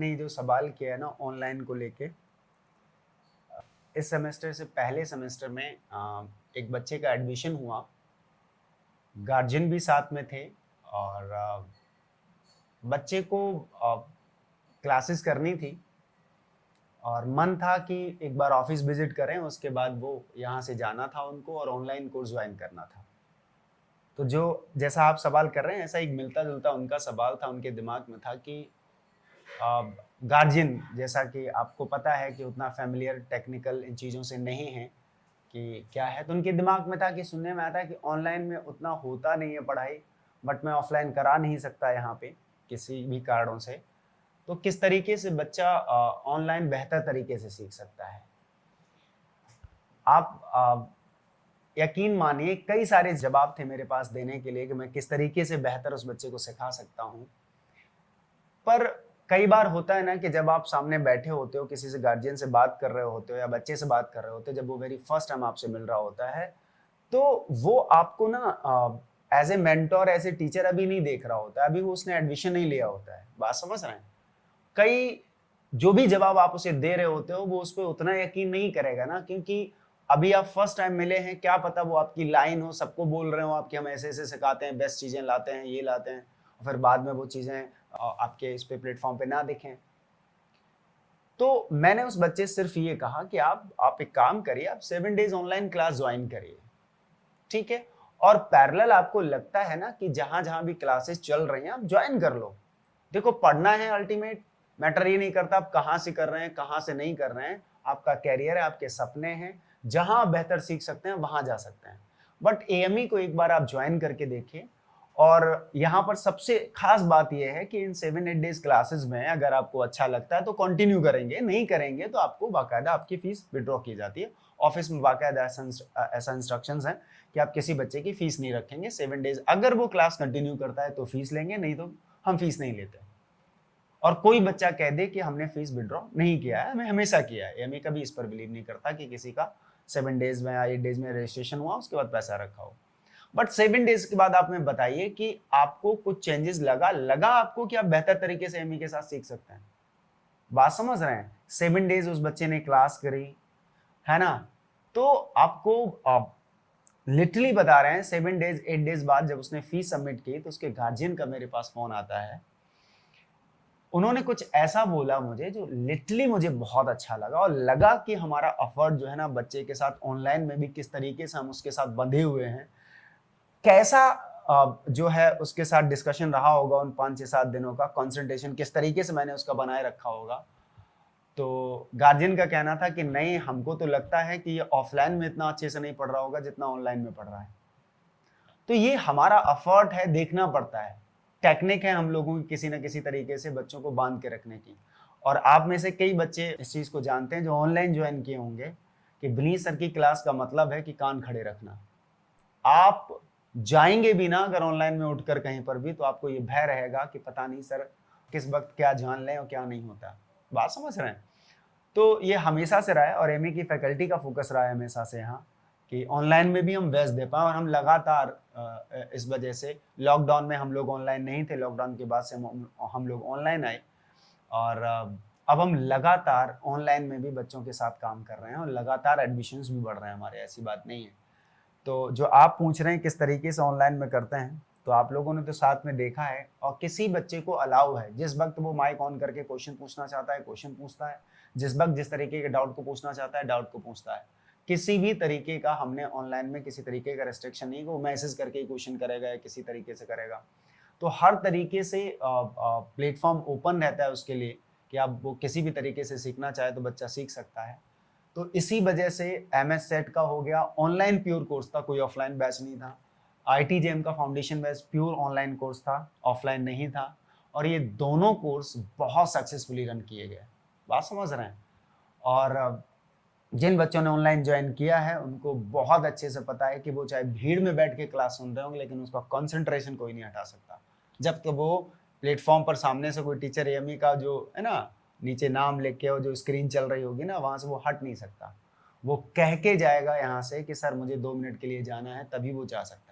आपने जो सवाल किया है ना ऑनलाइन को लेके, इस सेमेस्टर से पहले सेमेस्टर में एक बच्चे का एडमिशन हुआ, गार्जियन भी साथ में थे और बच्चे को क्लासेस करनी थी और मन था कि एक बार ऑफिस विजिट करें, उसके बाद वो यहाँ से जाना था उनको और ऑनलाइन कोर्स ज्वाइन करना था। तो जो जैसा आप सवाल कर रहे हैं ऐसा एक मिलता-जुलता उनका सवाल था, उनके दिमाग में था कि गार्जियन जैसा कि आपको पता है कि उतना फ़ैमिलियर टेक्निकल इन चीज़ों से नहीं है कि क्या है, तो उनके दिमाग में था कि सुनने में आता है कि ऑनलाइन में उतना होता नहीं है पढ़ाई, बट मैं ऑफ़लाइन करा नहीं सकता यहाँ पे किसी भी कारणों से। तो किस तरीके से बच्चा ऑनलाइन बेहतर तरीके से सीख सकता है? आप यकीन मानिए कई सारे जवाब थे मेरे पास देने के लिए कि मैं किस तरीके से बेहतर उस बच्चे को सिखा सकता हूँ। पर कई बार होता है ना कि जब आप सामने बैठे होते हो, किसी से गार्जियन से बात कर रहे होते हो या बच्चे से बात कर रहे होते हो, जब वो वेरी फर्स्ट टाइम आपसे मिल रहा होता है, तो वो आपको ना as a mentor, as a teacher अभी नहीं देख रहा होता है, अभी वो उसने एडमिशन नहीं लिया होता है। बात समझ रहे हैं? कई जो भी जवाब आप उसे दे रहे होते हो, वो उस पे उतना यकीन नहीं करेगा ना, क्योंकि अभी आप फर्स्ट टाइम मिले हैं, क्या पता वो आपकी लाइन हो, सबको बोल रहे हो आप कि हम ऐसे-ऐसे सिखाते हैं, बेस्ट चीज़ें लाते हैं, ये लाते हैं, और फिर बाद में वो चीज़ें आपके इस पे प्लेटफ़ॉर्म पे ना दिखें। तो मैंने उस बच्चे से सिर्फ़ ये कहा कि आप एक काम करिए, आप 7 डेज़ ऑनलाइन क्लास जॉइन करिए, ठीक है? और पैरेलल आपको लगता है ना कि जहाँ-जहाँ भी क्लासेस चल रही हैं, आप जॉइन कर लो। देखो पढ़ना है अल्टीमेट, मैटर ये नहीं करता आप कहाँ से कर रहे हैं, कहाँ से नहीं कर रहे हैं, आपका करियर है, आपके सपने हैं, जहाँ आप बेहतर सीख सकते हैं, वहाँ जा सकते हैं। बट एएमई को एक बार आप जॉइन करके देखिए और यहाँ पर सबसे खास बात ये है कि इन 7-8 डेज़ क्लासेस में अगर आपको अच्छा लगता है तो कंटिन्यू करेंगे, नहीं करेंगे तो आपको बाकायदा आपकी फीस विथड्रॉ की जाती है। ऑफिस में बाकायदा ऐसा इंस्ट्रक्शंस है कि आप किसी बच्चे की फीस नहीं रखेंगे 7 डेज़, अगर वो क्लास कंटिन्यू करता है तो फीस लेंगे, नहीं तो हम फीस नहीं लेते। और कोई बच्चा कह दे कि हमने फीस विथड्रॉ नहीं किया है, हमें हमेशा किया है, एएमई कभी इस पर बिलीव नहीं करता कि किसी का 7 डेज़ में या 8 डेज़ में रजिस्ट्रेशन हुआ, उसके बाद पैसा रखा हो। बट 7 डेज़ के बाद आप हमें बताइए कि आपको कुछ चेंजेस लगा आपको कि आप बेहतर तरीके से एएमई के साथ सीख सकते हैं? बात समझ रहे हैं? 7 डेज़ उस बच्चे ने क्लास करी, है ना? तो आपको लिटरली बता रहे हैं 7 डेज़, 8 डेज़ बाद जब उसने फीस सबमिट की, तो उसके गार्डियन का मेरे पास फ़ोन आता है। उन्होंने कुछ ऐसा बोला मुझे जो लिटरली मुझे बहुत अच्छा लगा और लगा कि हमारा एफर्ट जो है ना बच्चे के साथ ऑनलाइन में भी किस तरीके से हम उसके साथ बंधे हुए हैं। कैसा जो है उसके साथ डिस्कशन रहा होगा उन 5 से 7 दिनों का, कंसंट्रेशन किस तरीके से मैंने उसका बनाए रखा होगा। तो गार्जियन का कहना था कि नहीं, हमको तो लगता है कि ये ऑफलाइन में इतना अच्छे से नहीं पढ़ रहा होगा जितना ऑनलाइन में पढ़ रहा है। तो ये हमारा एफर्ट है, देखना पड़ता है। टेक्निक है हम लोगों की किसी न किसी तरीके से बच्चों को बांध के रखने की। और आप में से कई बच्चे इस चीज़ को जानते हैं जो ऑनलाइन ज्वाइन किए होंगे कि विनीत सर की क्लास का मतलब है कि कान खड़े रखना। आप जाएँगे भी ना अगर ऑनलाइन में उठकर कहीं पर भी, तो आपको ये भय रहेगा कि पता नहीं सर किस वक़्त क्या जान लें और क्या नहीं होता। बात समझ रहे हैं? तो ये हमेशा से रहा है और एमए की फैकल्टी का फोकस रहा है हमेशा से यहाँ कि ऑनलाइन में भी हम बेस्ट दे पाएँ और हम लगातार इस वजह से लॉकडाउन में हम लोग ऑनलाइन नहीं थे, लॉकडाउन के बाद से हम लोग ऑनलाइन आए और अब हम लगातार ऑनलाइन में भी बच्चों के साथ काम कर रहे हैं और लगातार एडमिशन्स भी बढ़ रहे हैं हमारे, ऐसी बात नहीं है। तो जो आप पूछ रहे हैं किस तरीके से ऑनलाइन में करते हैं, तो आप लोगों ने तो साथ में देखा है और किसी बच्चे को अलाउ है, जिस वक़्त वो माइक ऑन करके क्वेश्चन पूछना चाहता है, क्वेश्चन पूछता है। जिस वक़्त जिस तरीके के डाउट को पूछना चाहता है, डाउट को पूछता है। किसी भी तरीके का हमने ऑनलाइन में किसी तरीके का रिस्ट्रिक्शन नहीं कि वो मैसेज करके ही क्वेश्चन करेगा या किसी तरीके से करेगा। तो हर तरीके से प्लेटफ़ॉर्म ओपन रहता है उसके लिए कि आप वो किसी भी तरीके से सीखना चाहे तो बच्चा सीख सकता है। तो इसी वजह से एमएस सेट का हो गया, ऑनलाइन प्योर कोर्स था, कोई ऑफलाइन बैच नहीं था। आईटीजेएम का foundation batch pure online course था, ऑफलाइन नहीं था और ये दोनों कोर्स बहुत सक्सेसफुली रन किए गए। बात समझ रहे हैं? और जिन बच्चों ने ऑनलाइन ज्वाइन किया है उनको बहुत अच्छे से पता है कि वो चाहे भीड़ में बैठ के क्लास सुन रहे होंगे लेकिन उसका कंसंट्रेशन कोई नहीं हटा सकता। जब तक वो प्लेटफॉर्म पर सामने से कोई टीचर एएमई का जो है ना नीचे नाम लिख के और जो स्क्रीन चल रही होगी ना वहाँ से वो हट नहीं सकता। वो कह के जाएगा यहाँ से कि सर मुझे 2 मिनट के लिए जाना है, तभी वो जा सकता है।